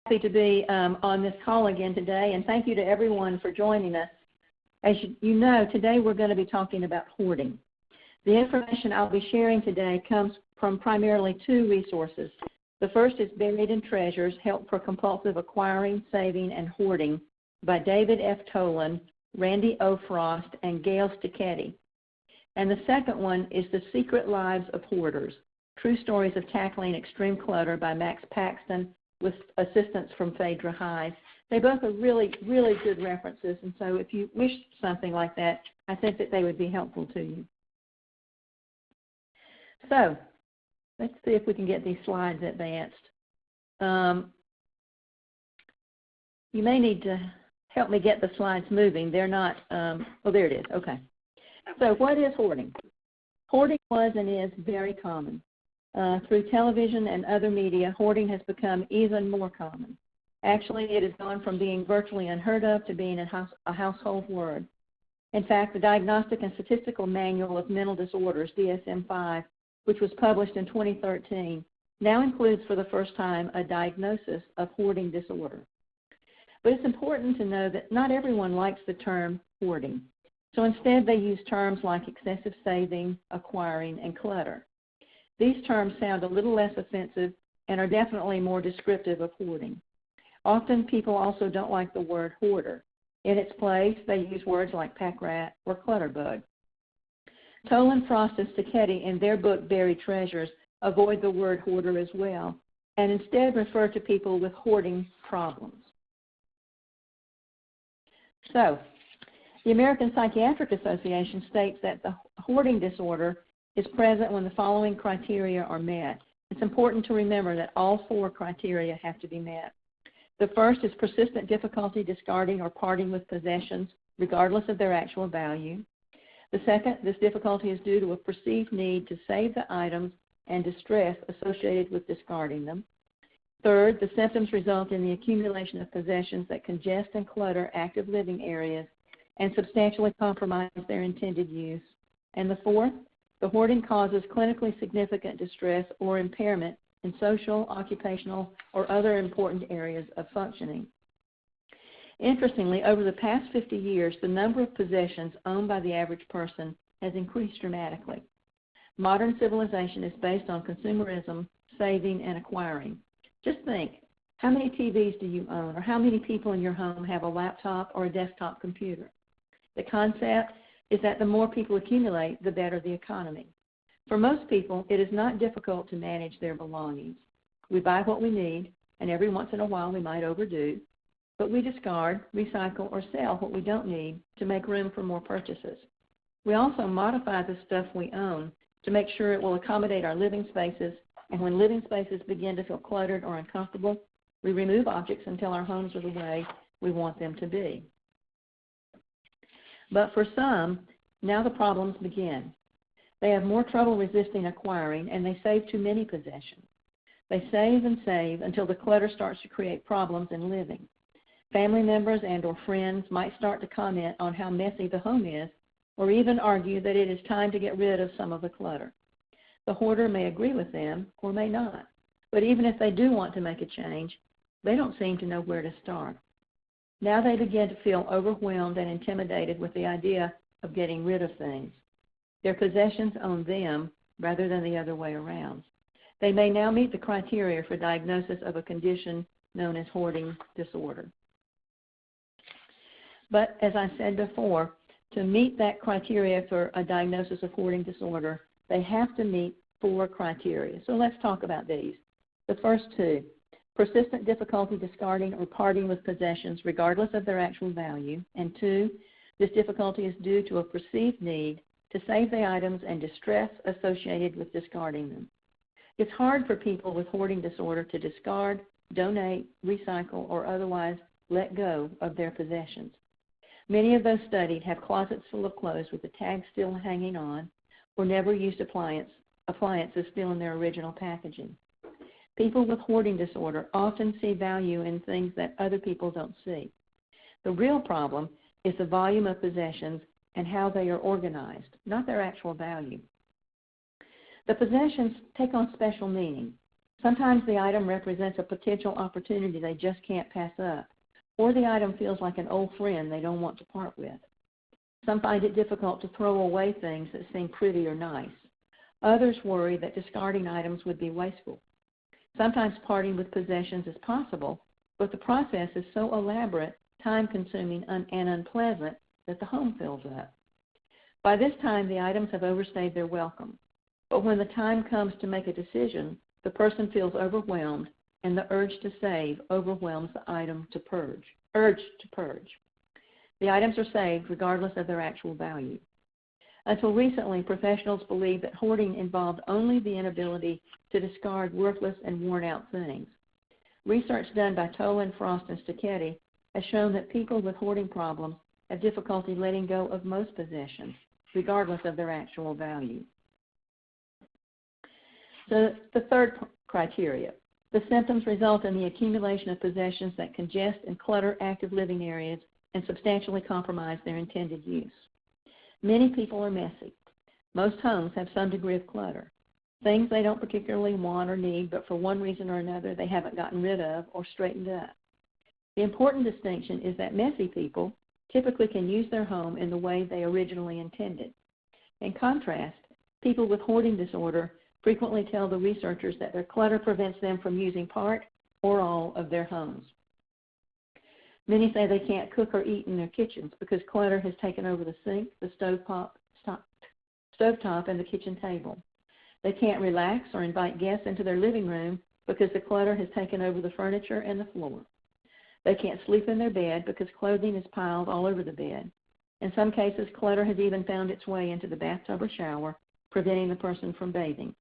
Happy to be on this call again today, and thank you to everyone for joining us. As you know, today we're going to be talking about hoarding. The information I'll be sharing today comes from primarily two resources. The first is Buried in Treasures, Help for Compulsive Acquiring, Saving, and Hoarding by David F. Tolan, Randy O. Frost, and Gail Sticchetti. And the second one is The Secret Lives of Hoarders, True Stories of Tackling Extreme Clutter by Max Paxton, with assistance from Phaedra Hyde. They both are really, really good references, and so if you wish something like that, I think that they would be helpful to you. So let's see if we can get these slides advanced. You may need to help me get the slides moving. They're not, oh, there it is, okay. So what is hoarding? Hoarding was and is very common. Through television and other media, hoarding has become even more common. Actually, it has gone from being virtually unheard of to being a household word. In fact, the Diagnostic and Statistical Manual of Mental Disorders, DSM-5, which was published in 2013, now includes for the first time a diagnosis of hoarding disorder. But it's important to know that not everyone likes the term hoarding. So instead, they use terms like excessive saving, acquiring, and clutter. These terms sound a little less offensive and are definitely more descriptive of hoarding. Often people also don't like the word hoarder. In its place, they use words like pack rat or clutter bug. Tolan, Frost, and Sticchetti in their book Buried Treasures avoid the word hoarder as well and instead refer to people with hoarding problems. So, the American Psychiatric Association states that the hoarding disorder is present when the following criteria are met. It's important to remember that all four criteria have to be met. The first is persistent difficulty discarding or parting with possessions, regardless of their actual value. The second, this difficulty is due to a perceived need to save the items and distress associated with discarding them. Third, the symptoms result in the accumulation of possessions that congest and clutter active living areas and substantially compromise their intended use. And the fourth, the hoarding causes clinically significant distress or impairment in social, occupational, or other important areas of functioning. Interestingly, over the past 50 years, the number of possessions owned by the average person has increased dramatically. Modern civilization is based on consumerism, saving, and acquiring. Just think, how many TVs do you own, or how many people in your home have a laptop or a desktop computer? The concept is that the more people accumulate, the better the economy. For most people, it is not difficult to manage their belongings. We buy what we need, and every once in a while we might overdo, but we discard, recycle, or sell what we don't need to make room for more purchases. We also modify the stuff we own to make sure it will accommodate our living spaces, and when living spaces begin to feel cluttered or uncomfortable, we remove objects until our homes are the way we want them to be. But for some, now the problems begin. They have more trouble resisting acquiring, and they save too many possessions. They save and save until the clutter starts to create problems in living. Family members and or friends might start to comment on how messy the home is, or even argue that it is time to get rid of some of the clutter. The hoarder may agree with them or may not, but even if they do want to make a change, they don't seem to know where to start. Now they begin to feel overwhelmed and intimidated with the idea of getting rid of things. Their possessions own them rather than the other way around. They may now meet the criteria for diagnosis of a condition known as hoarding disorder. But as I said before, to meet that criteria for a diagnosis of hoarding disorder, they have to meet four criteria. So let's talk about these. The first two, persistent difficulty discarding or parting with possessions regardless of their actual value. And two, this difficulty is due to a perceived need to save the items and distress associated with discarding them. It's hard for people with hoarding disorder to discard, donate, recycle, or otherwise let go of their possessions. Many of those studied have closets full of clothes with the tags still hanging on, or never used appliances still in their original packaging. People with hoarding disorder often see value in things that other people don't see. The real problem is the volume of possessions and how they are organized, not their actual value. The possessions take on special meaning. Sometimes the item represents a potential opportunity they just can't pass up, or the item feels like an old friend they don't want to part with. Some find it difficult to throw away things that seem pretty or nice. Others worry that discarding items would be wasteful. Sometimes parting with possessions is possible, but the process is so elaborate, time-consuming, and unpleasant that the home fills up. By this time, the items have overstayed their welcome. But when the time comes to make a decision, the person feels overwhelmed, and the urge to save overwhelms the urge to purge. The items are saved regardless of their actual value. Until recently, professionals believed that hoarding involved only the inability to discard worthless and worn-out things. Research done by Tolan, Frost, and Stacchetti has shown that people with hoarding problems have difficulty letting go of most possessions, regardless of their actual value. So the third criteria, the symptoms result in the accumulation of possessions that congest and clutter active living areas and substantially compromise their intended use. Many people are messy. Most homes have some degree of clutter, things they don't particularly want or need, but for one reason or another they haven't gotten rid of or straightened up. The important distinction is that messy people typically can use their home in the way they originally intended. In contrast, people with hoarding disorder frequently tell the researchers that their clutter prevents them from using part or all of their homes. Many say they can't cook or eat in their kitchens because clutter has taken over the sink, the stovetop, and the kitchen table. They can't relax or invite guests into their living room because the clutter has taken over the furniture and the floor. They can't sleep in their bed because clothing is piled all over the bed. In some cases, clutter has even found its way into the bathtub or shower, preventing the person from bathing.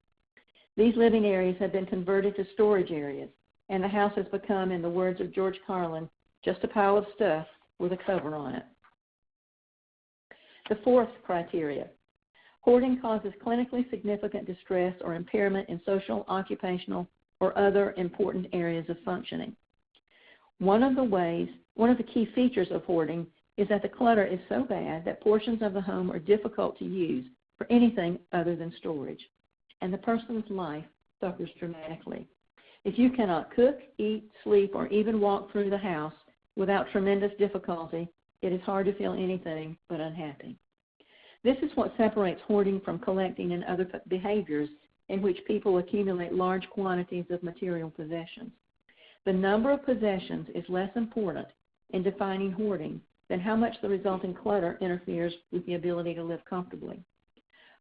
These living areas have been converted to storage areas, and the house has become, in the words of George Carlin, just a pile of stuff with a cover on it. The fourth criteria, hoarding causes clinically significant distress or impairment in social, occupational, or other important areas of functioning. One of the key features of hoarding is that the clutter is so bad that portions of the home are difficult to use for anything other than storage, and the person's life suffers dramatically. If you cannot cook, eat, sleep, or even walk through the house without tremendous difficulty, it is hard to feel anything but unhappy. This is what separates hoarding from collecting and other behaviors in which people accumulate large quantities of material possessions. The number of possessions is less important in defining hoarding than how much the resulting clutter interferes with the ability to live comfortably.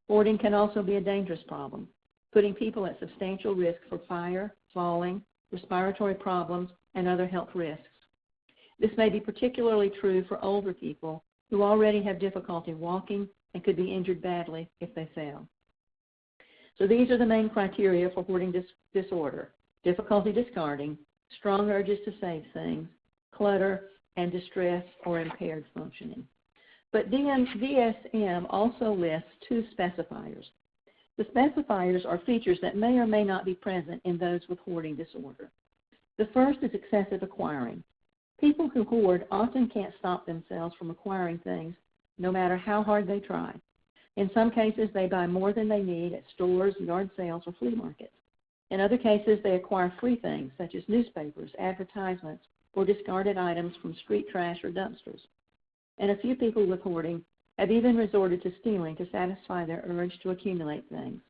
Hoarding can also be a dangerous problem, putting people at substantial risk for fire, falling, respiratory problems, and other health risks. This may be particularly true for older people who already have difficulty walking and could be injured badly if they fell. So these are the main criteria for hoarding disorder: difficulty discarding, strong urges to save things, clutter, and distress or impaired functioning. But DSM also lists two specifiers. The specifiers are features that may or may not be present in those with hoarding disorder. The first is excessive acquiring. People who hoard often can't stop themselves from acquiring things, no matter how hard they try. In some cases, they buy more than they need at stores, yard sales, or flea markets. In other cases, they acquire free things, such as newspapers, advertisements, or discarded items from street trash or dumpsters. And a few people with hoarding have even resorted to stealing to satisfy their urge to accumulate things.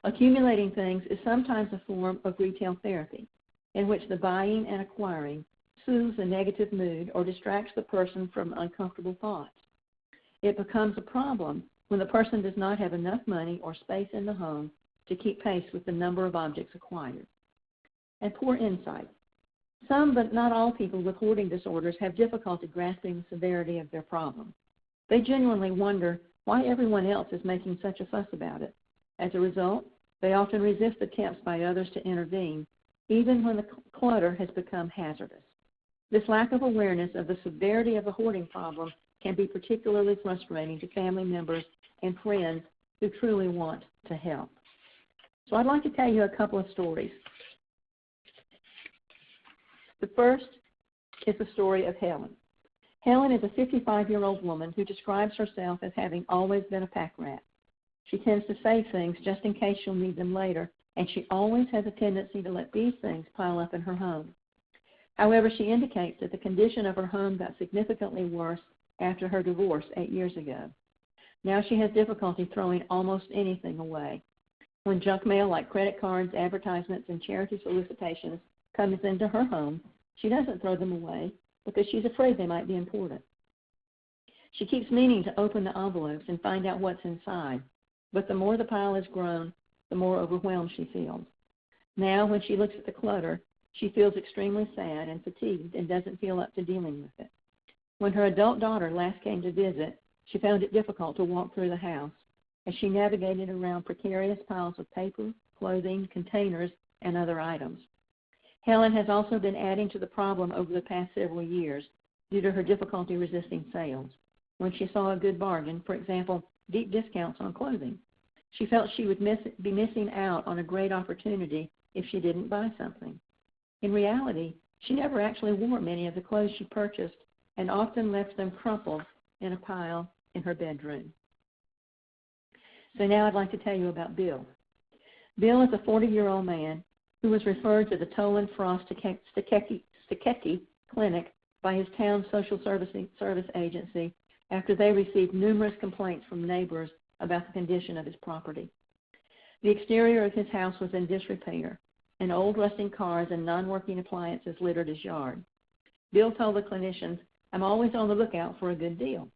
Accumulating things is sometimes a form of retail therapy, in which the buying and acquiring soothes a negative mood or distracts the person from uncomfortable thoughts. It becomes a problem when the person does not have enough money or space in the home to keep pace with the number of objects acquired. And poor insight. Some, but not all, people with hoarding disorders have difficulty grasping the severity of their problem. They genuinely wonder why everyone else is making such a fuss about it. As a result, they often resist attempts by others to intervene, even when the clutter has become hazardous. This lack of awareness of the severity of the hoarding problem can be particularly frustrating to family members and friends who truly want to help. So I'd like to tell you a couple of stories. The first is the story of Helen. Helen is a 55-year-old woman who describes herself as having always been a pack rat. She tends to save things just in case she'll need them later and she always has a tendency to let these things pile up in her home. However, she indicates that the condition of her home got significantly worse after her divorce 8 years ago. Now she has difficulty throwing almost anything away. When junk mail like credit cards, advertisements, and charity solicitations comes into her home, she doesn't throw them away because she's afraid they might be important. She keeps meaning to open the envelopes and find out what's inside, but the more the pile has grown, the more overwhelmed she feels. Now, when she looks at the clutter, she feels extremely sad and fatigued and doesn't feel up to dealing with it. When her adult daughter last came to visit, she found it difficult to walk through the house as she navigated around precarious piles of paper, clothing, containers, and other items. Helen has also been adding to the problem over the past several years due to her difficulty resisting sales. When she saw a good bargain, for example, deep discounts on clothing, she felt she would be missing out on a great opportunity if she didn't buy something. In reality, she never actually wore many of the clothes she purchased and often left them crumpled in a pile in her bedroom. So now I'd like to tell you about Bill. Bill is a 40-year-old man who was referred to the Tolan Frost Steketty Clinic by his town's social service agency after they received numerous complaints from neighbors about the condition of his property. The exterior of his house was in disrepair, and old rusting cars and non-working appliances littered his yard. Bill told the clinicians, "I'm always on the lookout for a good deal."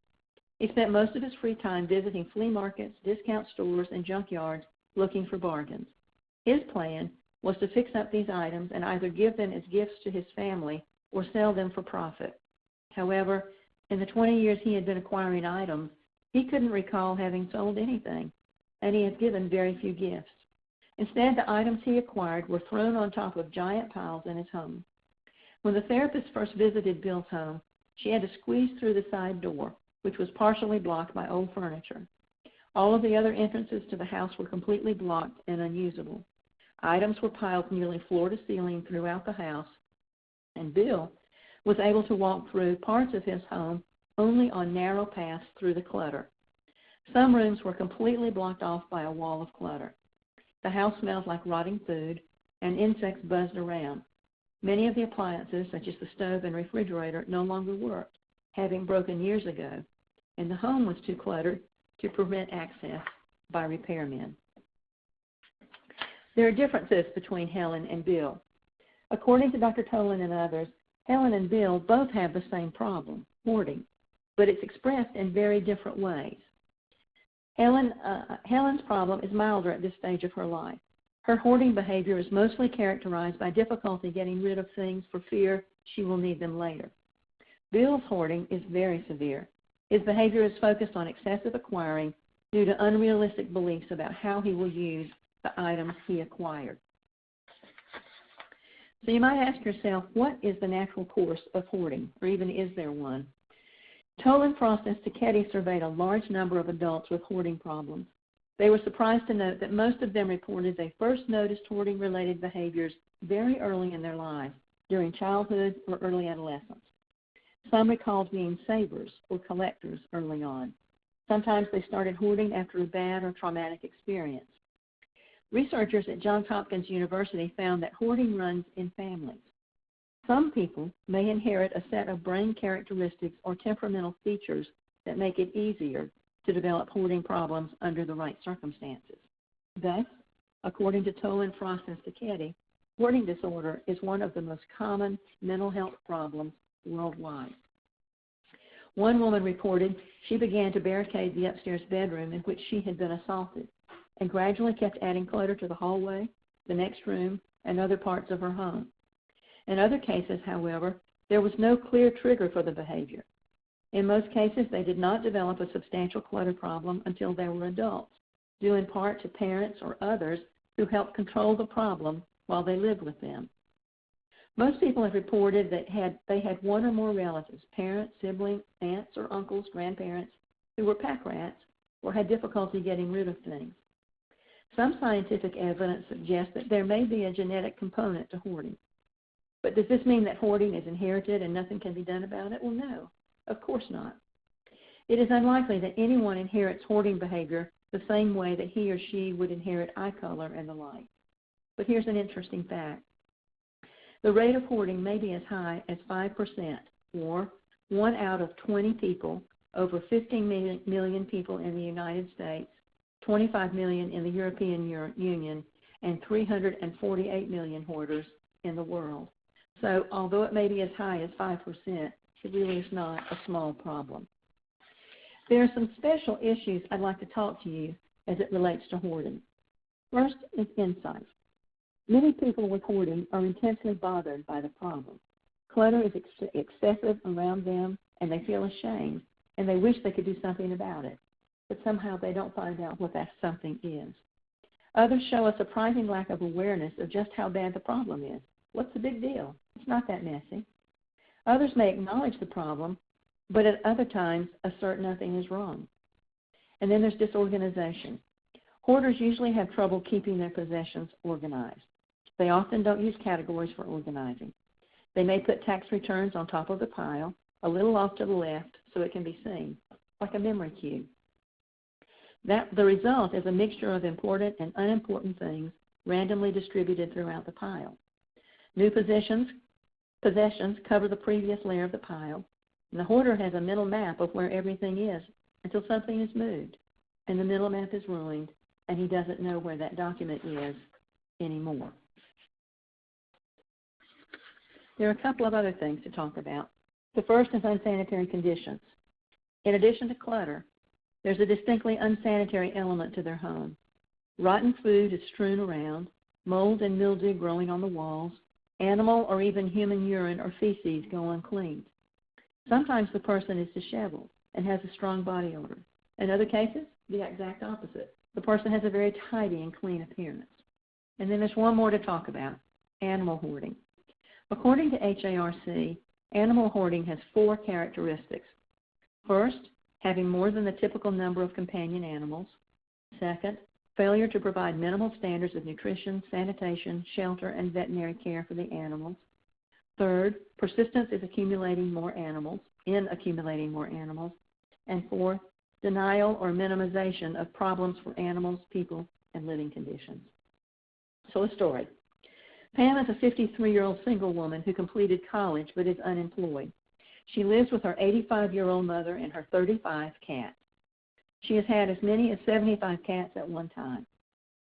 He spent most of his free time visiting flea markets, discount stores, and junkyards looking for bargains. His plan was to fix up these items and either give them as gifts to his family or sell them for profit. However, in the 20 years he had been acquiring items, he couldn't recall having sold anything, and he had given very few gifts. Instead, the items he acquired were thrown on top of giant piles in his home. When the therapist first visited Bill's home, she had to squeeze through the side door, which was partially blocked by old furniture. All of the other entrances to the house were completely blocked and unusable. Items were piled nearly floor to ceiling throughout the house, and Bill was able to walk through parts of his home only on narrow paths through the clutter. Some rooms were completely blocked off by a wall of clutter. The house smelled like rotting food, and insects buzzed around. Many of the appliances, such as the stove and refrigerator, no longer worked, having broken years ago, and the home was too cluttered to prevent access by repairmen. There are differences between Helen and Bill. According to Dr. Tolan and others, Helen and Bill both have the same problem, hoarding, but it's expressed in very different ways. Helen's problem is milder at this stage of her life. Her hoarding behavior is mostly characterized by difficulty getting rid of things for fear she will need them later. Bill's hoarding is very severe. His behavior is focused on excessive acquiring due to unrealistic beliefs about how he will use the items he acquired. So you might ask yourself, what is the natural course of hoarding, or even is there one? Tolan, Frost, and Steketty surveyed a large number of adults with hoarding problems. They were surprised to note that most of them reported they first noticed hoarding-related behaviors very early in their lives, during childhood or early adolescence. Some recalled being savers or collectors early on. Sometimes they started hoarding after a bad or traumatic experience. Researchers at Johns Hopkins University found that hoarding runs in families. Some people may inherit a set of brain characteristics or temperamental features that make it easier to develop hoarding problems under the right circumstances. Thus, according to Tolan, Frost, and Steketty, hoarding disorder is one of the most common mental health problems worldwide. One woman reported she began to barricade the upstairs bedroom in which she had been assaulted, and gradually kept adding clutter to the hallway, the next room, and other parts of her home. In other cases, however, there was no clear trigger for the behavior. In most cases, they did not develop a substantial clutter problem until they were adults, due in part to parents or others who helped control the problem while they lived with them. Most people have reported that they had one or more relatives, parents, siblings, aunts or uncles, grandparents, who were pack rats or had difficulty getting rid of things. Some scientific evidence suggests that there may be a genetic component to hoarding. But does this mean that hoarding is inherited and nothing can be done about it? Well, no, of course not. It is unlikely that anyone inherits hoarding behavior the same way that he or she would inherit eye color and the like. But here's an interesting fact. The rate of hoarding may be as high as 5%, or 1 out of 20 people, over 15 million people in the United States, 25 million in the European Union, and 348 million hoarders in the world. So although it may be as high as 5%, it really is not a small problem. There are some special issues I'd like to talk to you as it relates to hoarding. First is insight. Many people with hoarding are intensely bothered by the problem. Clutter is excessive around them, and they feel ashamed, and they wish they could do something about it, but somehow they don't find out what that something is. Others show a surprising lack of awareness of just how bad the problem is. What's the big deal? It's not that messy. Others may acknowledge the problem, but at other times assert nothing is wrong. And then there's disorganization. Hoarders usually have trouble keeping their possessions organized. They often don't use categories for organizing. They may put tax returns on top of the pile, a little off to the left so it can be seen, like a memory cube. The result is a mixture of important and unimportant things randomly distributed throughout the pile. New possessions cover the previous layer of the pile, and the hoarder has a mental map of where everything is until something is moved, and the mental map is ruined, and he doesn't know where that document is anymore. There are a couple of other things to talk about. The first is unsanitary conditions. In addition to clutter, there's a distinctly unsanitary element to their home. Rotten food is strewn around, mold and mildew growing on the walls, animal or even human urine or feces go uncleaned. Sometimes the person is disheveled and has a strong body odor. In other cases, the exact opposite. The person has a very tidy and clean appearance. And then there's one more to talk about, animal hoarding. According to HARC, animal hoarding has 4 characteristics. First, having more than the typical number of companion animals. Second, failure to provide minimal standards of nutrition, sanitation, shelter, and veterinary care for the animals. Third, persistence in accumulating more animals. And fourth, denial or minimization of problems for animals, people, and living conditions. So a story. Pam is a 53-year-old single woman who completed college but is unemployed. She lives with her 85-year-old mother and her 35 cats. She has had as many as 75 cats at one time.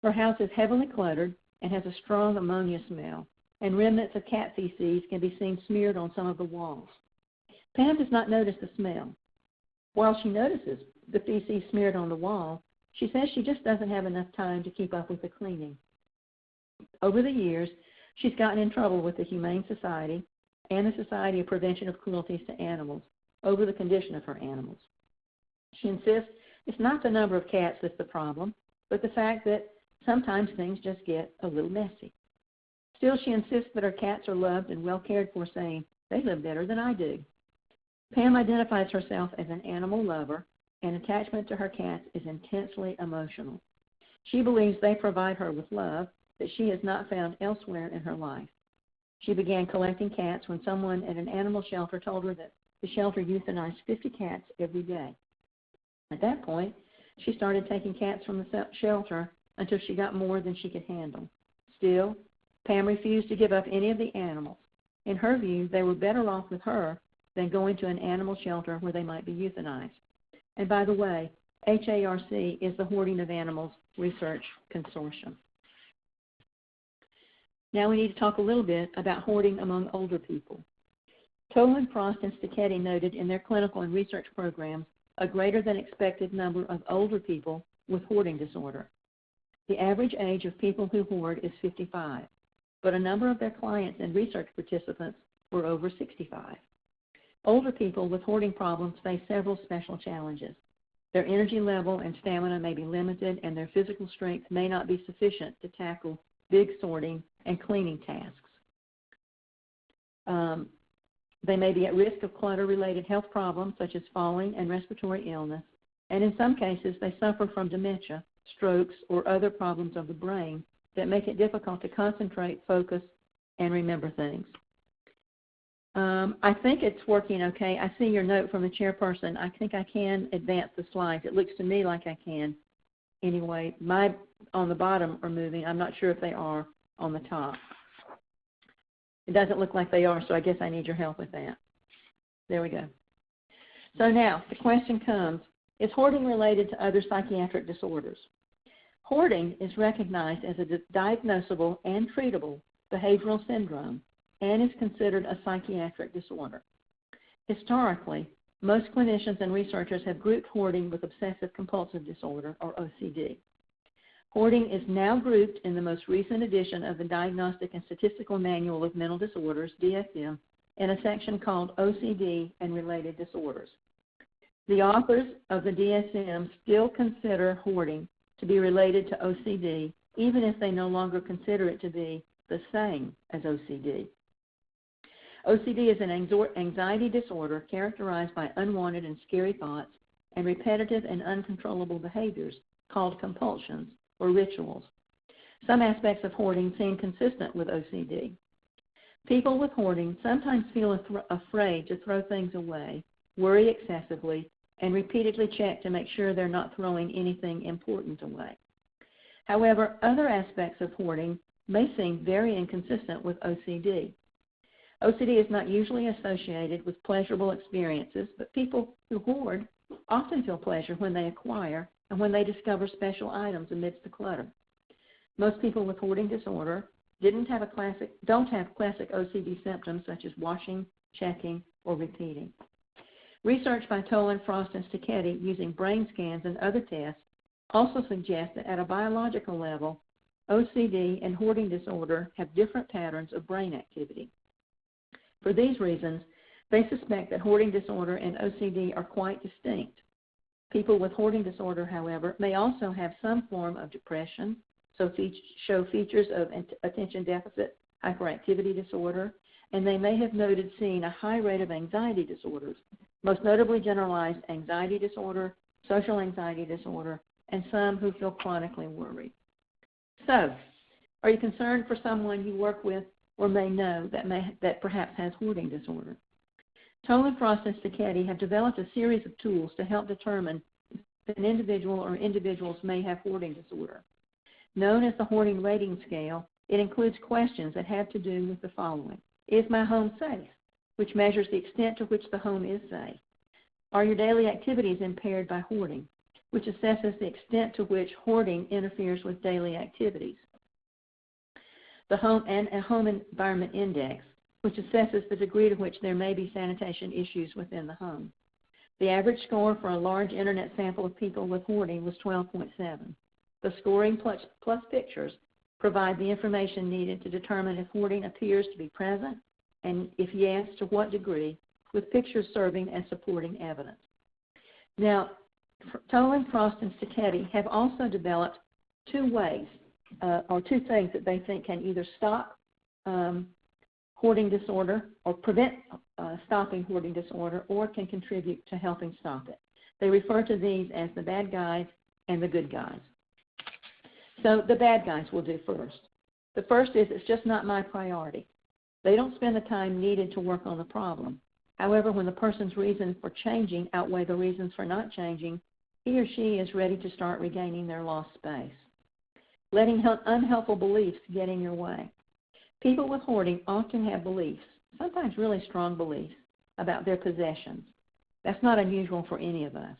Her house is heavily cluttered and has a strong ammonia smell, and remnants of cat feces can be seen smeared on some of the walls. Pam does not notice the smell. While she notices the feces smeared on the wall, she says she just doesn't have enough time to keep up with the cleaning. Over the years, she's gotten in trouble with the Humane Society and the Society of Prevention of Cruelties to Animals over the condition of her animals. She insists it's not the number of cats that's the problem, but the fact that sometimes things just get a little messy. Still, she insists that her cats are loved and well cared for, saying, "They live better than I do." Pam identifies herself as an animal lover, and attachment to her cats is intensely emotional. She believes they provide her with love that she has not found elsewhere in her life. She began collecting cats when someone at an animal shelter told her that the shelter euthanized 50 cats every day. At that point, she started taking cats from the shelter until she got more than she could handle. Still, Pam refused to give up any of the animals. In her view, they were better off with her than going to an animal shelter where they might be euthanized. And by the way, HARC is the Hoarding of Animals Research Consortium. Now we need to talk a little bit about hoarding among older people. Toland, Frost, and Sticchetti noted in their clinical and research programs a greater than expected number of older people with hoarding disorder. The average age of people who hoard is 55, but a number of their clients and research participants were over 65. Older people with hoarding problems face several special challenges. Their energy level and stamina may be limited, and their physical strength may not be sufficient to tackle big sorting and cleaning tasks. They may be at risk of clutter-related health problems such as falling and respiratory illness, and in some cases they suffer from dementia, strokes, or other problems of the brain that make it difficult to concentrate, focus, and remember things. I think it's working okay. I see your note from the chairperson. I think I can advance the slides. It looks to me like I can. Anyway, my on the bottom are moving. I'm not sure if they are on the top. It doesn't look like they are, so I guess I need your help with that. There we go. So now the question comes, is hoarding related to other psychiatric disorders? Hoarding is recognized as a diagnosable and treatable behavioral syndrome and is considered a psychiatric disorder. Historically, most clinicians and researchers have grouped hoarding with obsessive-compulsive disorder, or OCD. Hoarding is now grouped in the most recent edition of the Diagnostic and Statistical Manual of Mental Disorders, DSM, in a section called OCD and Related Disorders. The authors of the DSM still consider hoarding to be related to OCD, even if they no longer consider it to be the same as OCD. OCD is an anxiety disorder characterized by unwanted and scary thoughts and repetitive and uncontrollable behaviors called compulsions or rituals. Some aspects of hoarding seem consistent with OCD. People with hoarding sometimes feel afraid to throw things away, worry excessively, and repeatedly check to make sure they're not throwing anything important away. However, other aspects of hoarding may seem very inconsistent with OCD. OCD is not usually associated with pleasurable experiences, but people who hoard often feel pleasure when they acquire and when they discover special items amidst the clutter. Most people with hoarding disorder don't have classic OCD symptoms such as washing, checking, or repeating. Research by Tolan, Frost, and Sticchetti using brain scans and other tests also suggests that at a biological level, OCD and hoarding disorder have different patterns of brain activity. For these reasons, they suspect that hoarding disorder and OCD are quite distinct. People with hoarding disorder, however, may also have some form of depression, so show features of attention deficit hyperactivity disorder, and they may have noted seeing a high rate of anxiety disorders, most notably generalized anxiety disorder, social anxiety disorder, and some who feel chronically worried. So, are you concerned for someone you work with or may know that perhaps has hoarding disorder? Tolan, Frost, and Sticchetti have developed a series of tools to help determine if an individual or individuals may have hoarding disorder. Known as the Hoarding Rating Scale, it includes questions that have to do with the following. Is my home safe? Which measures the extent to which the home is safe. Are your daily activities impaired by hoarding? Which assesses the extent to which hoarding interferes with daily activities. The Home and a Home Environment Index, which assesses the degree to which there may be sanitation issues within the home. The average score for a large internet sample of people with hoarding was 12.7. The scoring plus pictures provide the information needed to determine if hoarding appears to be present, and if yes, to what degree, with pictures serving as supporting evidence. Now, Tolan, Frost, and Sticchetti have also developed two ways, or two things that they think can either stop hoarding disorder or prevent stopping hoarding disorder, or can contribute to helping stop it. They refer to these as the bad guys and the good guys. So the bad guys we'll do first. The first is it's just not my priority. They don't spend the time needed to work on the problem. However, when the person's reasons for changing outweigh the reasons for not changing, he or she is ready to start regaining their lost space. Letting unhelpful beliefs get in your way. People with hoarding often have beliefs, sometimes really strong beliefs, about their possessions. That's not unusual for any of us.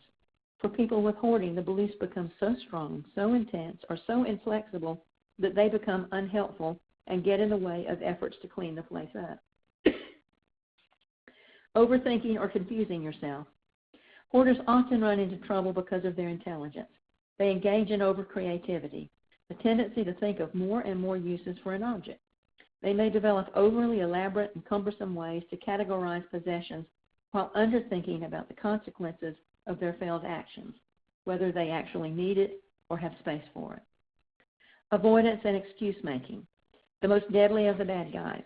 For people with hoarding, the beliefs become so strong, so intense, or so inflexible that they become unhelpful and get in the way of efforts to clean the place up. Overthinking or confusing yourself. Hoarders often run into trouble because of their intelligence. They engage in overcreativity, the tendency to think of more and more uses for an object. They may develop overly elaborate and cumbersome ways to categorize possessions while underthinking about the consequences of their failed actions, whether they actually need it or have space for it. Avoidance and excuse-making, the most deadly of the bad guys.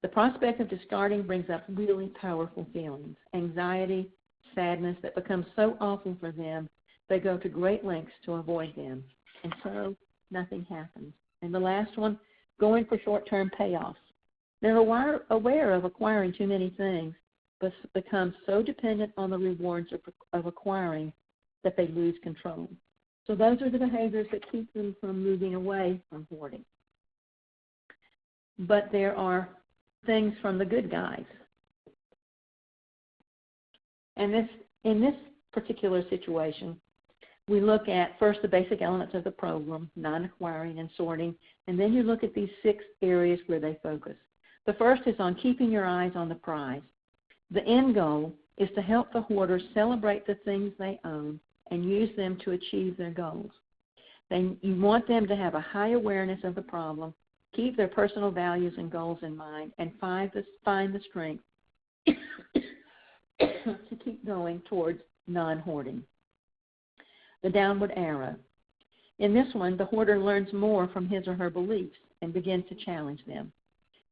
The prospect of discarding brings up really powerful feelings, anxiety, sadness that becomes so awful for them, they go to great lengths to avoid them, and so nothing happens. And the last one, going for short-term payoffs. They're aware of acquiring too many things, but become so dependent on the rewards of acquiring that they lose control. So those are the behaviors that keep them from moving away from hoarding. but there are things from the good guys. And in this particular situation, we look at first the basic elements of the program, non-acquiring and sorting, and then you look at these 6 areas where they focus. The first is on keeping your eyes on the prize. The end goal is to help the hoarders celebrate the things they own and use them to achieve their goals. You want them to have a high awareness of the problem, keep their personal values and goals in mind, and find the strength to keep going towards non-hoarding. The downward arrow. In this one, the hoarder learns more from his or her beliefs and begins to challenge them.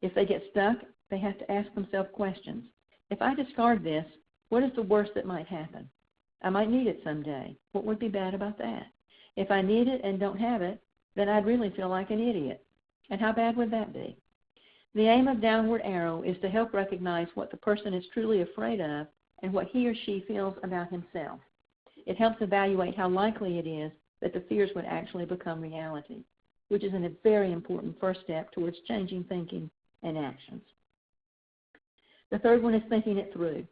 If they get stuck, they have to ask themselves questions. If I discard this, what is the worst that might happen? I might need it someday. What would be bad about that? If I need it and don't have it, then I'd really feel like an idiot. And how bad would that be? The aim of downward arrow is to help recognize what the person is truly afraid of and what he or she feels about himself. It helps evaluate how likely it is that the fears would actually become reality, which is a very important first step towards changing thinking and actions. The third one is thinking it through.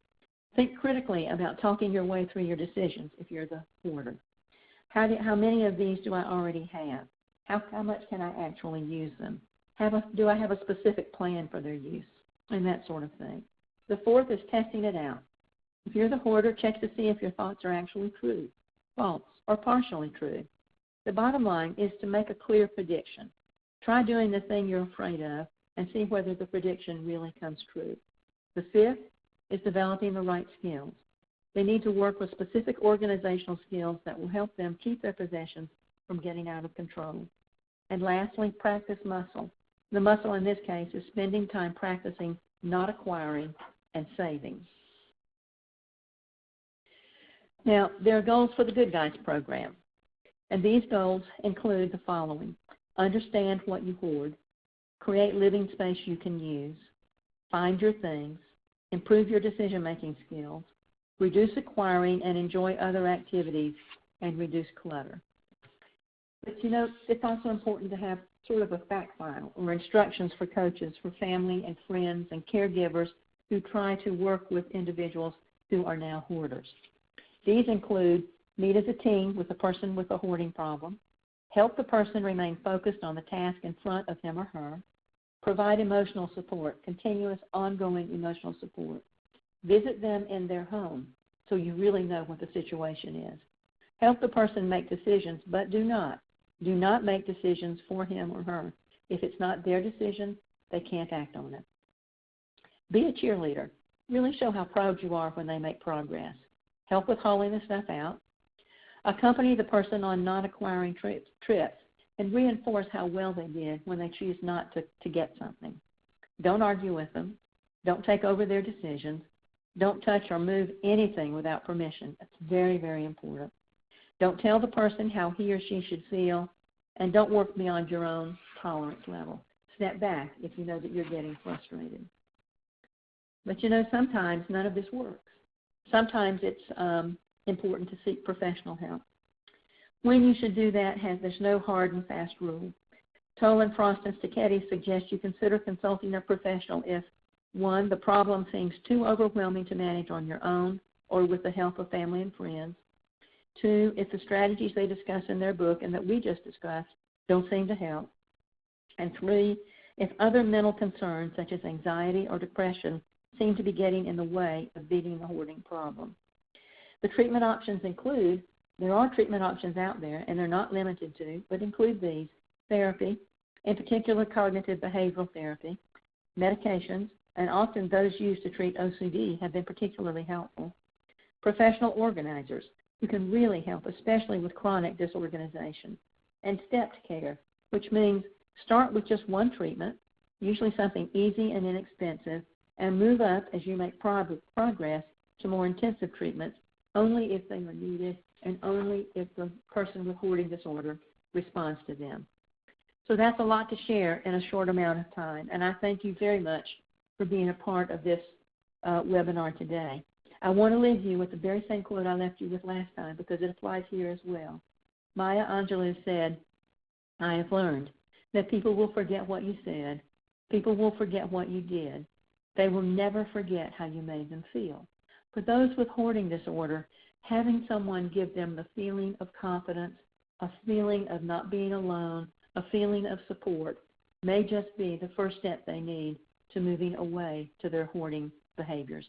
Think critically about talking your way through your decisions if you're the hoarder. How many of these do I already have? How much can I actually use them? Do I have a specific plan for their use? And that sort of thing. The fourth is testing it out. If you're the hoarder, check to see if your thoughts are actually true, false, or partially true. The bottom line is to make a clear prediction. Try doing the thing you're afraid of and see whether the prediction really comes true. The fifth is developing the right skills. They need to work with specific organizational skills that will help them keep their possessions from getting out of control. And lastly, practice muscle. The muscle in this case is spending time practicing not acquiring and saving. Now, there are goals for the Good Guys program, and these goals include the following: understand what you hoard, create living space you can use, find your things, improve your decision-making skills, reduce acquiring and enjoy other activities, and reduce clutter. But it's also important to have sort of a fact file or instructions for coaches, for family and friends and caregivers who try to work with individuals who are now hoarders. These include meet as a team with the person with a hoarding problem, help the person remain focused on the task in front of him or her, provide emotional support, continuous, ongoing emotional support, visit them in their home so you really know what the situation is. Help the person make decisions, but do not make decisions for him or her. If it's not their decision, they can't act on it. Be a cheerleader. Really show how proud you are when they make progress. Help with hauling the stuff out. Accompany the person on non-acquiring trips and reinforce how well they did when they choose not to get something. Don't argue with them. Don't take over their decisions. Don't touch or move anything without permission. That's very, very important. Don't tell the person how he or she should feel, and don't work beyond your own tolerance level. Step back if you know that you're getting frustrated. But sometimes none of this works. Sometimes it's important to seek professional help. When you should do that, there's no hard and fast rule. Tolan, Frost, and Sticchetti suggest you consider consulting a professional if, 1, the problem seems too overwhelming to manage on your own or with the help of family and friends. 2, if the strategies they discuss in their book and that we just discussed don't seem to help. And 3, if other mental concerns such as anxiety or depression seem to be getting in the way of beating the hoarding problem. The treatment options include, there are treatment options out there, and they're not limited to, but include these: therapy, in particular cognitive behavioral therapy, medications, and often those used to treat OCD have been particularly helpful. Professional organizers who can really help, especially with chronic disorganization. And stepped care, which means start with just one treatment, usually something easy and inexpensive, and move up as you make progress to more intensive treatments only if they are needed and only if the person with hoarding disorder responds to them. So that's a lot to share in a short amount of time, and I thank you very much for being a part of this webinar today. I want to leave you with the very same quote I left you with last time because it applies here as well. Maya Angelou said, "I have learned that people will forget what you said, People will forget what you did. They will never forget how you made them feel. For those with hoarding disorder, having someone give them the feeling of confidence, a feeling of not being alone, a feeling of support may just be the first step they need to moving away to their hoarding behaviors.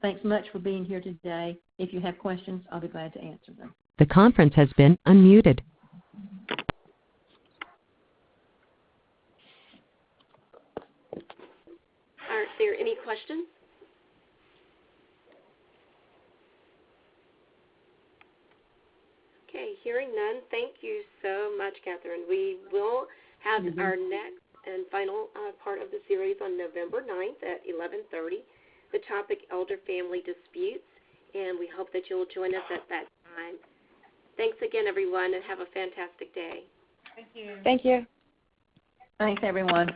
Thanks much for being here today. If you have questions, I'll be glad to answer them. The conference has been unmuted. Are there any questions? Okay, hearing none, thank you so much, Catherine. We will have our next and final part of the series on November 9th at 11:30, the topic elder-family disputes, and we hope that you'll join us at that time. Thanks again, everyone, and have a fantastic day. Thank you. Thank you. Thanks, everyone.